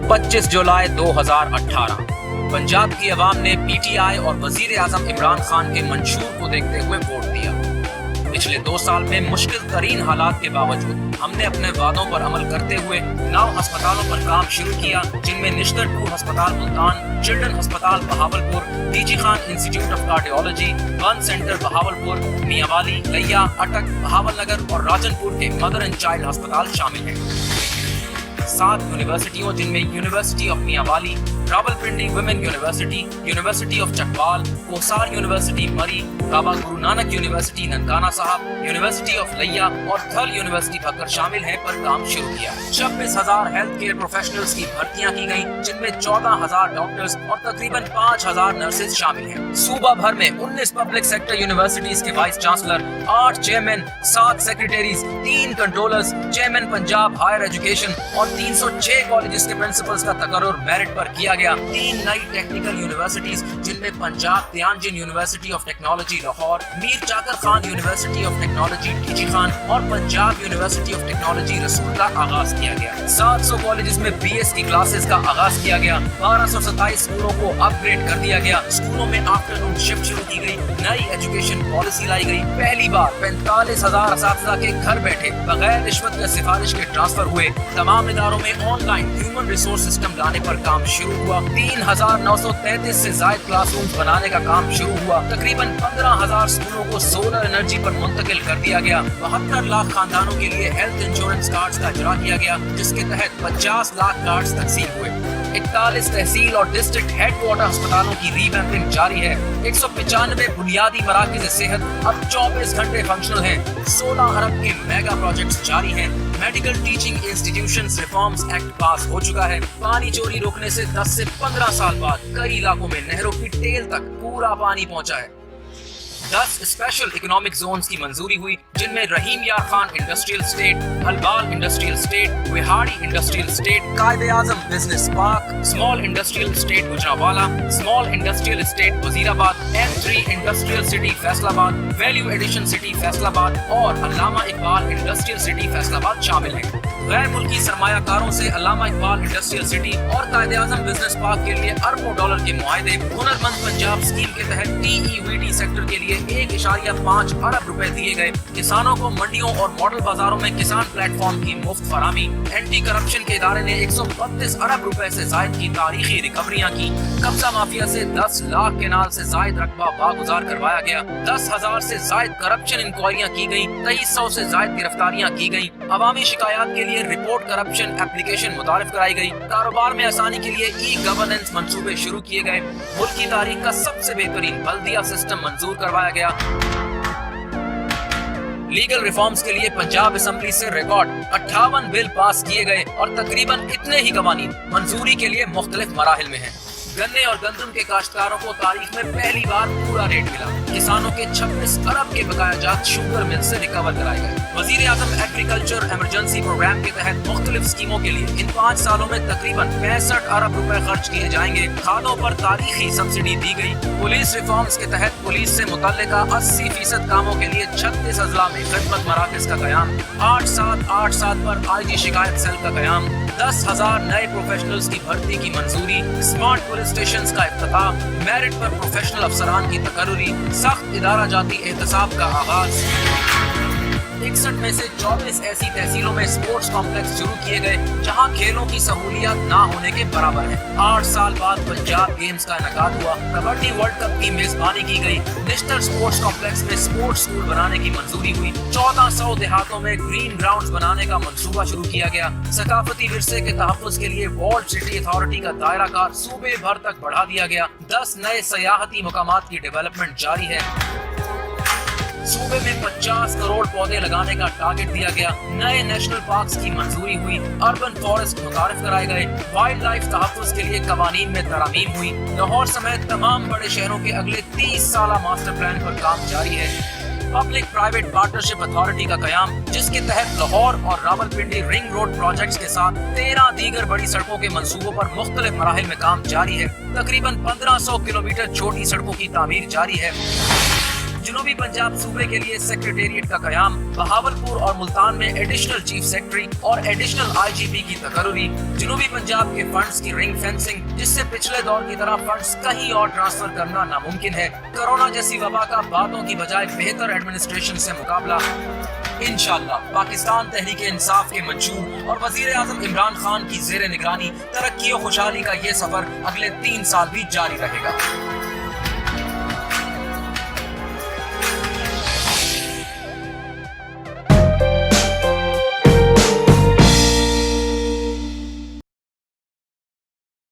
25 जुलाई 2018 पंजाब की आवाम ने पीटीआई और वजीर आजम इमरान खान के मंशूर को देखते हुए वोट दिया। पिछले 2 साल में मुश्किल तरीन हालात के बावजूद हमने अपने वादों पर अमल करते हुए 9 अस्पतालों पर काम शुरू किया, जिनमें निश्तर 2 अस्पताल मुल्तान, चिल्ड्रन अस्पताल Bahawalpur, DG Khan institute of cardiology, one centre Bahawalpur, Mianwali, लैया, अटक, बहावलनगर और राजनपुर के मदर एंड चाइल्ड अस्पताल शामिल हैं। 7 यूनिवर्सिटियों, जिनमें university of Mianwali, Rawalpindi women university, university of Chakwal, Kohsar university Murree, Baba Guru Nanak university Nankana साहब, यूनिवर्सिटी ऑफ लैया और थल यूनिवर्सिटी भक्कर शामिल हैं, पर काम शुरू किया। 26,000 हेल्थ केयर प्रोफेशनल्स की भर्तियां की गई, जिनमें 14,000 डॉक्टर्स और तकरीबन 5,000 नर्सेज शामिल हैं। सूबा भर में 19 पब्लिक सेक्टर यूनिवर्सिटीज के vice chancellor, 8 chairman, 7 secretaries, 3 controllers, chairman Punjab higher education और 306 कॉलेजेस के प्रिंसिपल्स का तकर्रुर मेरिट पर किया गया। 3 नई टेक्निकल यूनिवर्सिटीज, जिनमें Punjab Tianjin university of technology Lahore, Mir Chakar Khan university of technology DG Khan और पंजाब यूनिवर्सिटी ऑफ टेक्नोलॉजी रसूल का आगाज किया गया। 700 कॉलेजेस में बीएस की क्लासेस का आगाज किया गया। 1227 स्कूलों को अपग्रेड कर दिया गया। स्कूलों में आफ्टरनून शिफ्ट शुरू की गई। नई एजुकेशन पॉलिसी लाई गई। पहली बार 45,000 असातिज़ा के घर बैठे बगैर रिश्वत या सिफारिश के ट्रांसफर हुए। तमाम इदारों में ऑनलाइन ह्यूमन रिसोर्स सिस्टम लाने पर काम शुरू हुआ। 3,933 से ज्यादा क्लासरूम बनाने का काम शुरू हुआ। तकरीबन 15,000 स्कूलों को सोलर एनर्जी पर मुंतकिल कर दिया गया। 72 लाख खानदानों के लिए हेल्थ इंश्योरेंस कार्ड्स का इजरा किया गया, जिसके तहत 50 लाख कार्ड्स तकसीम हुए। 41 तहसील और डिस्ट्रिक्ट हेडक्वार्टर अस्पतालों की रीवैम्पिंग जारी है। 195 बुनियादी मराकज़ सेहत अब 24 घंटे फंक्शनल हैं। 16 अरब के मेगा प्रोजेक्ट्स जारी हैं। Medical teaching institutions reforms act पास हो चुका है। पानी चोरी रोकने से 10 से 15 साल बाद कई इलाकों में नहरों की टेल तक पूरा पानी पहुंचा है। 10 स्पेशल इकोनॉमिक जोन्स की मंजूरी हुई, जिनमें रहीम यार खान इंडस्ट्रियल स्टेट, अलबाल industrial estate, Vehari industrial estate, Quaid e Azam business park, small industrial estate Gujranwala, small industrial estate Wazirabad, M3 industrial city Faisalabad, value addition city Faisalabad और अल्लामा इकबाल इंडस्ट्रियल सिटी फैसलाबाद शामिल हैं। गैर मुल्की सरमायाकारों से अल्लामा इकबाल इंडस्ट्रियल सिटी और कायदे आजम बिजनेस पार्क के लिए अरबों डॉलर के मुआहदे। हुनरमंद पंजाब स्कीम के तहत TEVD सेक्टर के लिए 1.5 अरब रुपए दिए गए। किसानों को मंडियों और मॉडल बाजारों में किसान प्लेटफॉर्म की मुफ्त फरामी। एंटी करप्शन के इदारे ने 132 अरब रुपए से जायद की तारीखी रिकवरियां की। कब्जा माफिया से 10 लाख केनाल से जायद रकबा बागुजार करवाया गया। 10,000 से जायद करप्शन इंक्वायरियां की गई। 2300 से जायद गिरफ्तारियां की गई। अवामी शिकायत के लिए रिपोर्ट करप्शन एप्लीकेशन मुतारिफ कराई गई। कारोबार में आसानी के लिए ई-गवर्नेंस मंसूबे शुरू किए गए। मुल्क की तारीख का सबसे बेहतरीन बल्दिया सिस्टम मंजूर करवाया गया। लीगल रिफॉर्म्स के लिए पंजाब असेंबली से रिकॉर्ड 58 बिल पास किए गए और तकरीबन इतने ही कवानीन मंजूरी के लिए मुख्तलिफ मराहिल में हैं। गन्ने और गंदम के काश्तकारों को तारीख में पहली बार पूरा रेट मिला। किसानों के 26 अरब के बकायाजात शुगर मिल से रिकवर कराए गए। वजीर आजम एग्रीकल्चर इमरजेंसी प्रोग्राम के तहत मुख्तलिफ स्कीमों के लिए इन 5 सालों में तकरीबन 65 अरब रुपए खर्च किए जाएंगे। खादों पर तारीखी सब्सिडी दी गई। पुलिस रिफॉर्म्स के तहत पुलिस से मुतल्लिका 80% कामों के लिए 36 अजला में खिदमत मराकज़ का क़याम। 8787 पर IG शिकायत सेल का क़याम। 10,000 नए प्रोफेशनल्स की भर्ती की मंजूरी। स्मार्ट पुलिस स्टेशंस का इफ्तिताह। मेरिट पर प्रोफेशनल अफसरान की तकर्रुरी। सख्त इदारा जाती एहतसाब का आगाज। 61 में से 24 ऐसी तहसीलों में स्पोर्ट्स कॉम्प्लेक्स शुरू किए गए, जहां खेलों की सहूलियत ना होने के बराबर है। 8 साल बाद पंजाब गेम्स का इनेकाद हुआ। कबड्डी वर्ल्ड कप की मेजबानी की गई। निश्तर स्पोर्ट्स कॉम्प्लेक्स में स्पोर्ट्स स्कूल बनाने की मंजूरी हुई। 1400 देहातों में ग्रीन ग्राउंड्स बनाने का मंसूबा शुरू किया गया। सकाफती विरसे के तहफ़्फ़ुज़ के लिए वर्ल्ड सिटी अथॉरिटी का दायरा कार सूबे भर तक बढ़ा दिया गया। 10 नए सयाहती मकामात की डेवलपमेंट जारी है। सूबे में 50 करोड़ पौधे लगाने का टारगेट दिया गया। नए नेशनल पार्क्स की मंजूरी हुई। अर्बन फॉरेस्ट मुतारिफ कराए गए। वाइल्ड लाइफ तहफ़्फ़ुज़ के लिए कवानीन में तरमीम हुई। लाहौर समेत तमाम बड़े शहरों के अगले 30 साला मास्टर प्लान पर काम जारी है। पब्लिक प्राइवेट पार्टनरशिप अथॉरिटी का कयाम, जिसके तहत लाहौर और रावलपिंडी रिंग रोड प्रोजेक्ट्स के साथ 13 दीगर बड़ी सड़कों के मंसूबों पर मुख्तलिफ मराहिल में काम जारी है। तकरीबन 1500 किलोमीटर छोटी सड़कों की तामीर जारी है। جنوبی پنجاب صوبے کے لیے سیکریٹریٹ کا قیام، بہاولپور اور ملتان میں ایڈیشنل چیف سیکرٹری اور ایڈیشنل آئی جی پی کی تقرری، جنوبی پنجاب کے فنڈز کی رنگ فینسنگ جس سے پچھلے دور کی طرح فنڈز کہیں اور ٹرانسفر کرنا ناممکن ہے، کورونا جیسی وبا کا باتوں کی بجائے بہتر ایڈمنسٹریشن سے مقابلہ۔ انشاءاللہ پاکستان تحریک انصاف کے منشور اور وزیر اعظم عمران خان کی زیر نگرانی ترقی و خوشحالی کا یہ سفر اگلے 3 سال بھی جاری رہے گا۔